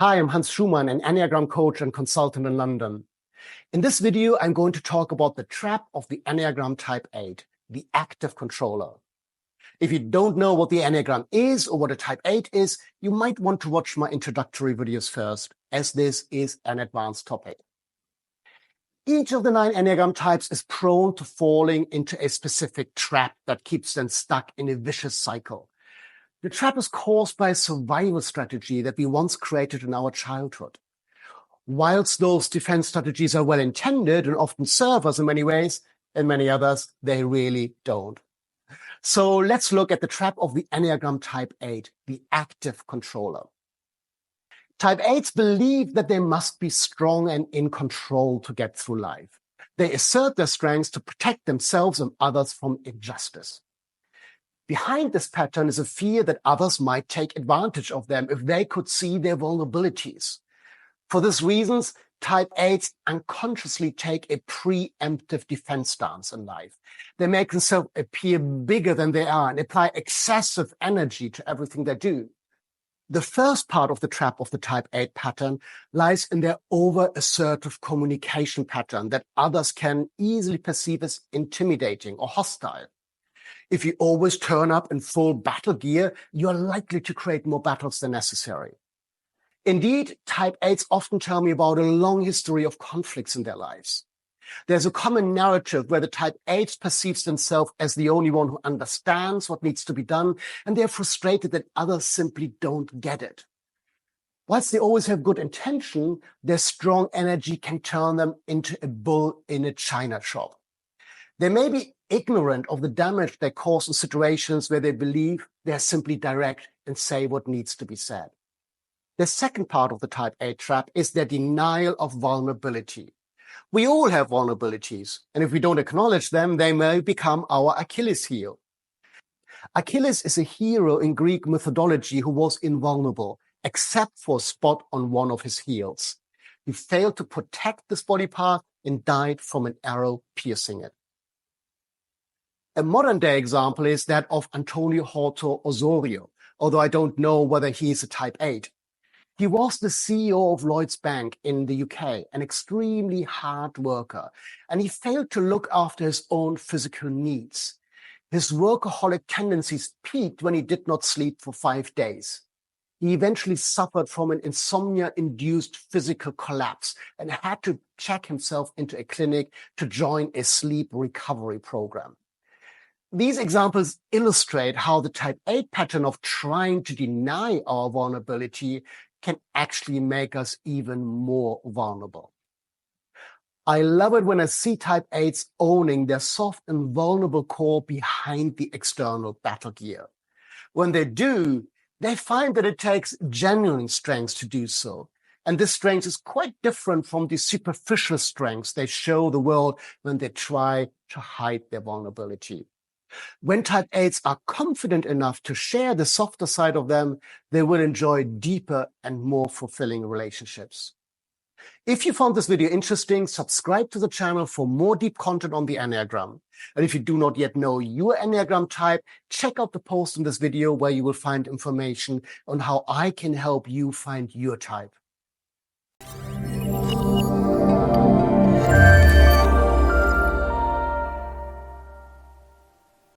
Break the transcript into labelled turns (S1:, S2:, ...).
S1: Hi, I'm Hans Schumann, an Enneagram coach and consultant in London. In this video, I'm going to talk about the trap of the Enneagram Type 8, the active controller. If you don't know what the Enneagram is or what a Type 8 is, you might want to watch my introductory videos first, as this is an advanced topic. Each of the 9 Enneagram types is prone to falling into a specific trap that keeps them stuck in a vicious cycle. The trap is caused by a survival strategy that we once created in our childhood. Whilst those defense strategies are well intended and often serve us in many ways, in many others, they really don't. So let's look at the trap of the Enneagram Type 8, the active controller. Type 8s believe that they must be strong and in control to get through life. They assert their strengths to protect themselves and others from injustice. Behind this pattern is a fear that others might take advantage of them if they could see their vulnerabilities. For these reasons, Type 8s unconsciously take a pre-emptive defense stance in life. They make themselves appear bigger than they are and apply excessive energy to everything they do. The first part of the trap of the Type 8 pattern lies in their over-assertive communication pattern that others can easily perceive as intimidating or hostile. If you always turn up in full battle gear, you're likely to create more battles than necessary. Indeed, Type 8s often tell me about a long history of conflicts in their lives. There's a common narrative where the Type 8 perceives themselves as the only one who understands what needs to be done, and they're frustrated that others simply don't get it. Whilst they always have good intention, their strong energy can turn them into a bull in a china shop. They may be ignorant of the damage they cause in situations where they believe they're simply direct and say what needs to be said. The second part of the Type 8 trap is their denial of vulnerability. We all have vulnerabilities, and if we don't acknowledge them, they may become our Achilles heel. Achilles is a hero in Greek mythology who was invulnerable, except for a spot on one of his heels. He failed to protect this body part and died from an arrow piercing it. A modern-day example is that of Antonio Horto Osorio, although I don't know whether he's a Type 8. He was the CEO of Lloyds Bank in the UK, an extremely hard worker, and he failed to look after his own physical needs. His workaholic tendencies peaked when he did not sleep for 5 days. He eventually suffered from an insomnia-induced physical collapse and had to check himself into a clinic to join a sleep recovery program. These examples illustrate how the Type 8 pattern of trying to deny our vulnerability can actually make us even more vulnerable. I love it when I see Type 8s owning their soft and vulnerable core behind the external battle gear. When they do, they find that it takes genuine strength to do so. And this strength is quite different from the superficial strengths they show the world when they try to hide their vulnerability. When Type 8s are confident enough to share the softer side of them, they will enjoy deeper and more fulfilling relationships. If you found this video interesting, subscribe to the channel for more deep content on the Enneagram. And if you do not yet know your Enneagram type, check out the post in this video where you will find information on how I can help you find your type.